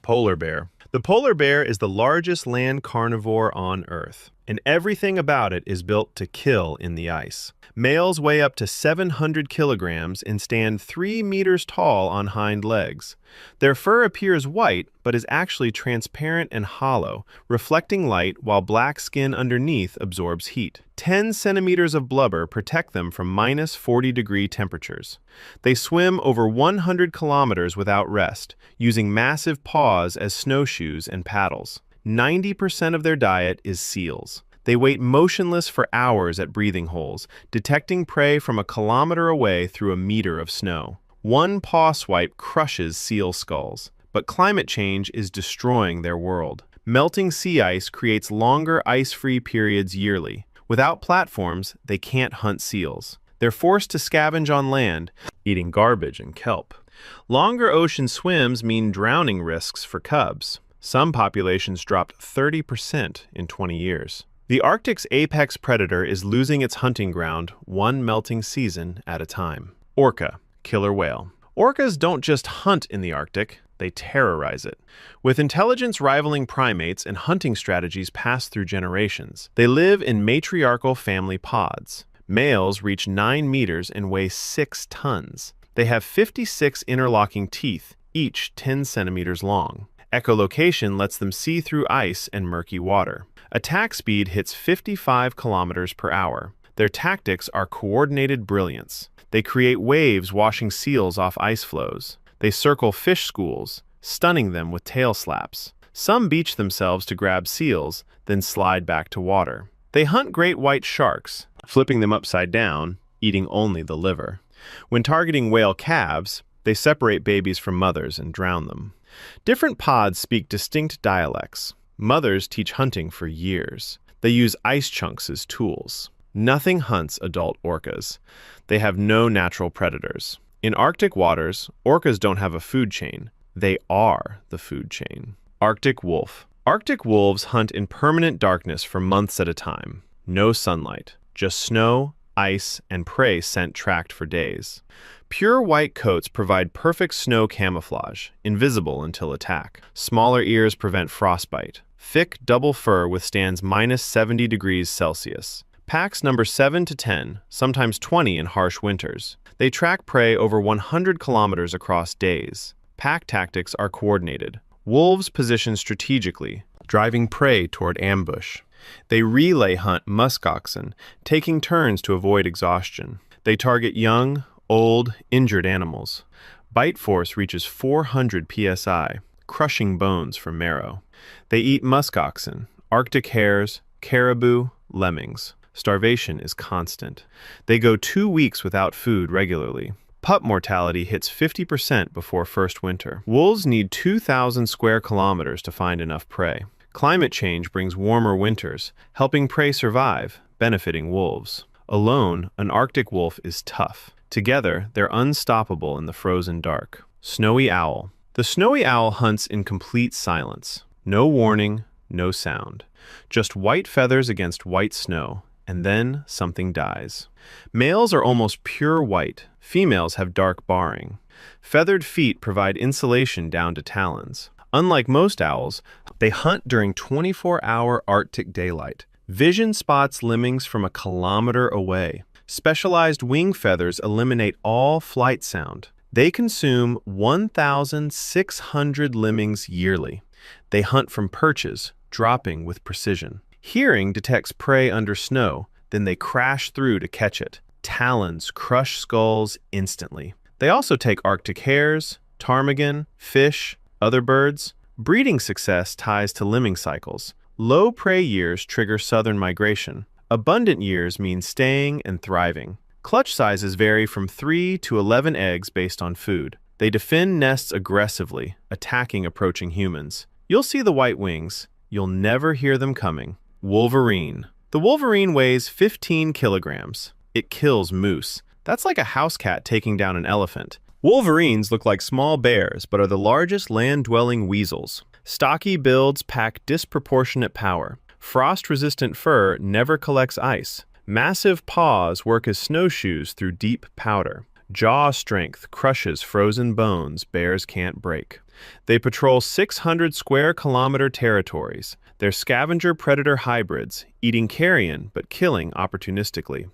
Polar bear. The polar bear is the largest land carnivore on Earth, and everything about it is built to kill in the ice. Males weigh up to 700 kilograms and stand 3 meters tall on hind legs. Their fur appears white, but is actually transparent and hollow, reflecting light while black skin underneath absorbs heat. 10 centimeters of blubber protect them from minus 40-degree temperatures. They swim over 100 kilometers without rest, using massive paws as snowshoes and paddles. 90% of their diet is seals. They wait motionless for hours at breathing holes, detecting prey from a kilometer away through a meter of snow. One paw swipe crushes seal skulls, but climate change is destroying their world. Melting sea ice creates longer ice-free periods yearly. Without platforms, they can't hunt seals. They're forced to scavenge on land, eating garbage and kelp. Longer ocean swims mean drowning risks for cubs. Some populations dropped 30% in 20 years. The Arctic's apex predator is losing its hunting ground one melting season at a time. Orca, killer whale. Orcas don't just hunt in the Arctic, they terrorize it. With intelligence rivaling primates and hunting strategies passed through generations, they live in matriarchal family pods. Males reach 9 meters and weigh 6 tons. They have 56 interlocking teeth, each 10 centimeters long. Echolocation lets them see through ice and murky water. Attack speed hits 55 kilometers per hour. Their tactics are coordinated brilliance. They create waves washing seals off ice floes. They circle fish schools, stunning them with tail slaps. Some beach themselves to grab seals, then slide back to water. They hunt great white sharks, flipping them upside down, eating only the liver. When targeting whale calves, they separate babies from mothers and drown them. Different pods speak distinct dialects. Mothers teach hunting for years. They use ice chunks as tools. Nothing hunts adult orcas. They have no natural predators. In Arctic waters, orcas don't have a food chain. They are the food chain. Arctic wolf. Arctic wolves hunt in permanent darkness for months at a time. No sunlight, just snow, ice, and prey scent tracked for days. Pure white coats provide perfect snow camouflage, invisible until attack. Smaller ears prevent frostbite. Thick, double fur withstands minus 70 degrees Celsius. Packs number 7 to 10, sometimes 20 in harsh winters. They track prey over 100 kilometers across days. Pack tactics are coordinated. Wolves position strategically, driving prey toward ambush. They relay hunt muskoxen, taking turns to avoid exhaustion. They target young, old, injured animals. Bite force reaches 400 psi, crushing bones from marrow. They eat muskoxen, Arctic hares, caribou, lemmings. Starvation is constant. They go 2 weeks without food regularly. Pup mortality hits 50% before first winter. Wolves need 2,000 square kilometers to find enough prey. Climate change brings warmer winters, helping prey survive, benefiting wolves. Alone, an Arctic wolf is tough. Together, they're unstoppable in the frozen dark. Snowy owl. The snowy owl hunts in complete silence. No warning, no sound. Just white feathers against white snow, and then something dies. Males are almost pure white. Females have dark barring. Feathered feet provide insulation down to talons. Unlike most owls, they hunt during 24-hour Arctic daylight. Vision spots lemmings from a kilometer away. Specialized wing feathers eliminate all flight sound. They consume 1,600 lemmings yearly. They hunt from perches, dropping with precision. Hearing detects prey under snow, then they crash through to catch it. Talons crush skulls instantly. They also take Arctic hares, ptarmigan, fish, other birds. Breeding success ties to lemming cycles. Low prey years trigger southern migration. Abundant years mean staying and thriving. Clutch sizes vary from 3 to 11 eggs based on food. They defend nests aggressively, attacking approaching humans. You'll see the white wings. You'll never hear them coming. Wolverine. The wolverine weighs 15 kilograms. It kills moose. That's like a house cat taking down an elephant. Wolverines look like small bears, but are the largest land-dwelling weasels. Stocky builds pack disproportionate power. Frost-resistant fur never collects ice. Massive paws work as snowshoes through deep powder. Jaw strength crushes frozen bones bears can't break. They patrol 600 square kilometer territories. They're scavenger-predator hybrids, eating carrion but killing opportunistically.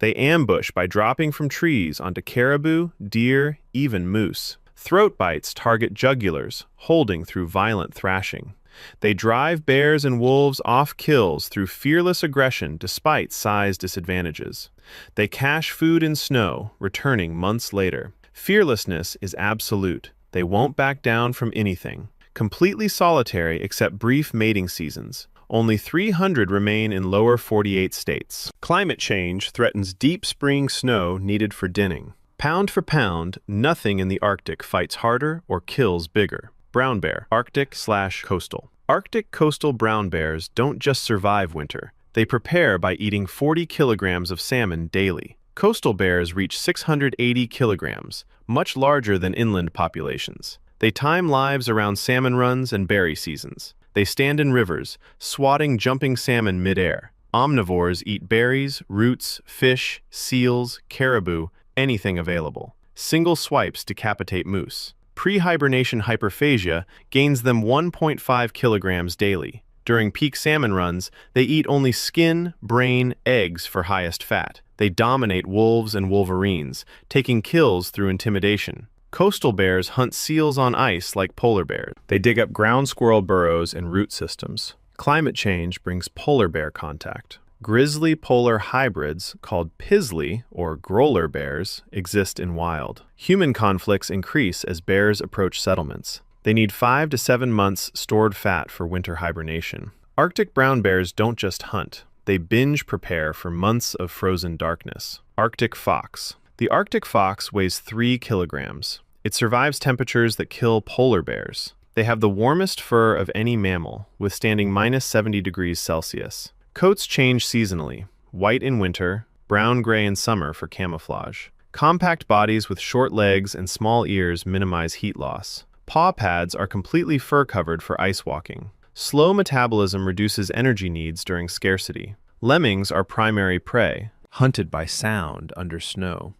They ambush by dropping from trees onto caribou, deer, even moose. Throat bites target jugulars, holding through violent thrashing. They drive bears and wolves off kills through fearless aggression despite size disadvantages. They cache food in snow, returning months later. Fearlessness is absolute. They won't back down from anything. Completely solitary except brief mating seasons. Only 300 remain in lower 48 states. Climate change threatens deep spring snow needed for dinning. Pound for pound, nothing in the Arctic fights harder or kills bigger. Brown bear, Arctic/coastal. Arctic coastal brown bears don't just survive winter. They prepare by eating 40 kilograms of salmon daily. Coastal bears reach 680 kilograms, much larger than inland populations. They time lives around salmon runs and berry seasons. They stand in rivers, swatting jumping salmon mid-air. Omnivores eat berries, roots, fish, seals, caribou, anything available. Single swipes decapitate moose. Pre-hibernation hyperphagia gains them 1.5 kilograms daily. During peak salmon runs, they eat only skin, brain, eggs for highest fat. They dominate wolves and wolverines, taking kills through intimidation. Coastal bears hunt seals on ice like polar bears. They dig up ground squirrel burrows and root systems. Climate change brings polar bear contact. Grizzly polar hybrids, called pizzly or growler bears, exist in wild. Human conflicts increase as bears approach settlements. They need 5 to 7 months stored fat for winter hibernation. Arctic brown bears don't just hunt. They binge prepare for months of frozen darkness. Arctic fox. The Arctic fox weighs 3 kilograms. It survives temperatures that kill polar bears. They have the warmest fur of any mammal, withstanding minus 70 degrees Celsius. Coats change seasonally, white in winter, brown-gray in summer for camouflage. Compact bodies with short legs and small ears minimize heat loss. Paw pads are completely fur-covered for ice walking. Slow metabolism reduces energy needs during scarcity. Lemmings are primary prey, hunted by sound under snow.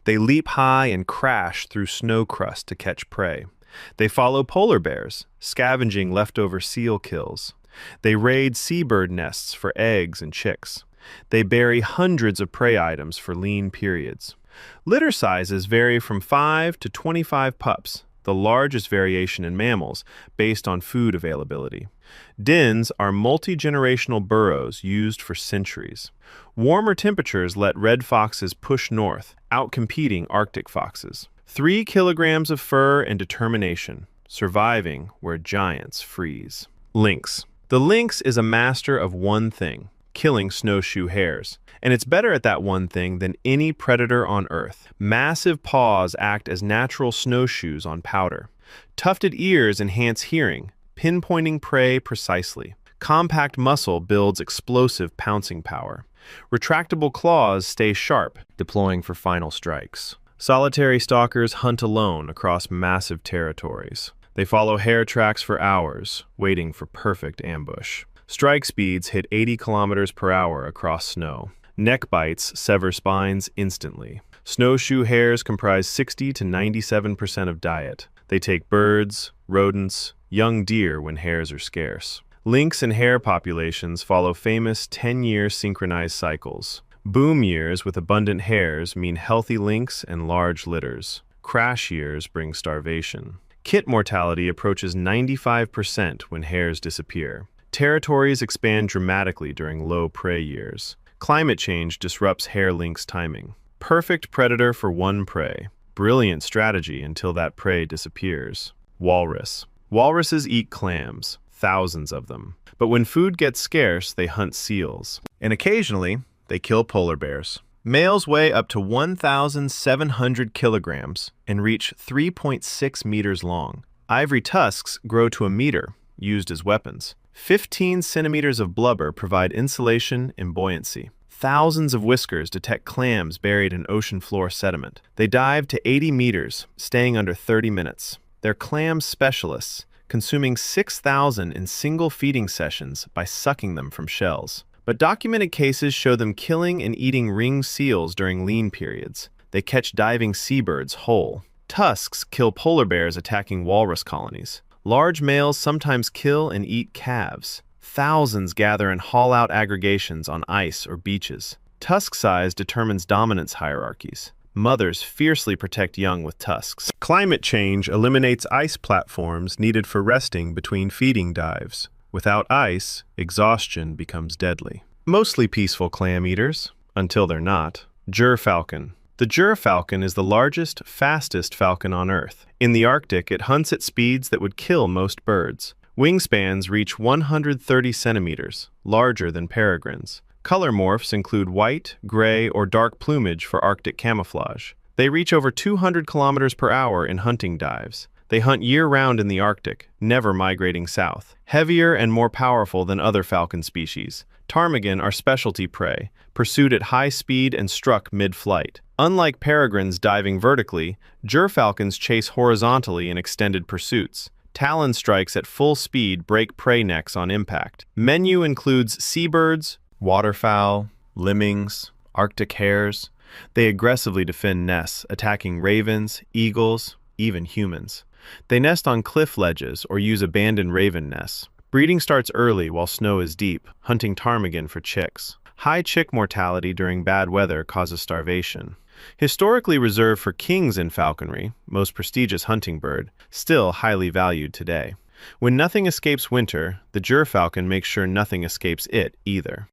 They leap high and crash through snow crust to catch prey. They follow polar bears, scavenging leftover seal kills. They raid seabird nests for eggs and chicks. They bury hundreds of prey items for lean periods. Litter sizes vary from 5 to 25 pups, the largest variation in mammals, based on food availability. Dens are multi-generational burrows used for centuries. Warmer temperatures let red foxes push north, outcompeting Arctic foxes. 3 kilograms of fur and determination, surviving where giants freeze. Lynx. The lynx is a master of one thing, killing snowshoe hares. And it's better at that one thing than any predator on Earth. Massive paws act as natural snowshoes on powder. Tufted ears enhance hearing, pinpointing prey precisely. Compact muscle builds explosive pouncing power. Retractable claws stay sharp, deploying for final strikes. Solitary stalkers hunt alone across massive territories. They follow hare tracks for hours, waiting for perfect ambush. Strike speeds hit 80 kilometers per hour across snow. Neck bites sever spines instantly. Snowshoe hares comprise 60 to 97% of diet. They take birds, rodents, young deer when hares are scarce. Lynx and hare populations follow famous 10-year synchronized cycles. Boom years with abundant hares mean healthy lynx and large litters. Crash years bring starvation. Kit mortality approaches 95% when hares disappear. Territories expand dramatically during low prey years. Climate change disrupts hare-lynx timing. Perfect predator for one prey. Brilliant strategy until that prey disappears. Walrus. Walruses eat clams, thousands of them. But when food gets scarce, they hunt seals. And occasionally, they kill polar bears. Males weigh up to 1,700 kilograms and reach 3.6 meters long. Ivory tusks grow to a meter, used as weapons. 15 centimeters of blubber provide insulation and buoyancy. Thousands of whiskers detect clams buried in ocean floor sediment. They dive to 80 meters, staying under 30 minutes. They're clam specialists, consuming 6,000 in single feeding sessions by sucking them from shells. But documented cases show them killing and eating ringed seals during lean periods. They catch diving seabirds whole. Tusks kill polar bears attacking walrus colonies. Large males sometimes kill and eat calves. Thousands gather in haul-out aggregations on ice or beaches. Tusk size determines dominance hierarchies. Mothers fiercely protect young with tusks. Climate change eliminates ice platforms needed for resting between feeding dives. Without ice, exhaustion becomes deadly. Mostly peaceful clam eaters, until they're not. Gyrfalcon. The Gyrfalcon is the largest, fastest falcon on Earth. In the Arctic, it hunts at speeds that would kill most birds. Wingspans reach 130 centimeters, larger than peregrines. Color morphs include white, gray, or dark plumage for Arctic camouflage. They reach over 200 kilometers per hour in hunting dives. They hunt year-round in the Arctic, never migrating south. Heavier and more powerful than other falcon species, ptarmigan are specialty prey, pursued at high speed and struck mid-flight. Unlike peregrines diving vertically, gyrfalcons chase horizontally in extended pursuits. Talon strikes at full speed break prey necks on impact. Menu includes seabirds, waterfowl, lemmings, Arctic hares. They aggressively defend nests, attacking ravens, eagles, even humans. They nest on cliff ledges or use abandoned raven nests. Breeding starts early while snow is deep, hunting ptarmigan for chicks. High chick mortality during bad weather causes starvation. Historically reserved for kings in falconry, most prestigious hunting bird, still highly valued today. When nothing escapes winter, the gyrfalcon makes sure nothing escapes it either.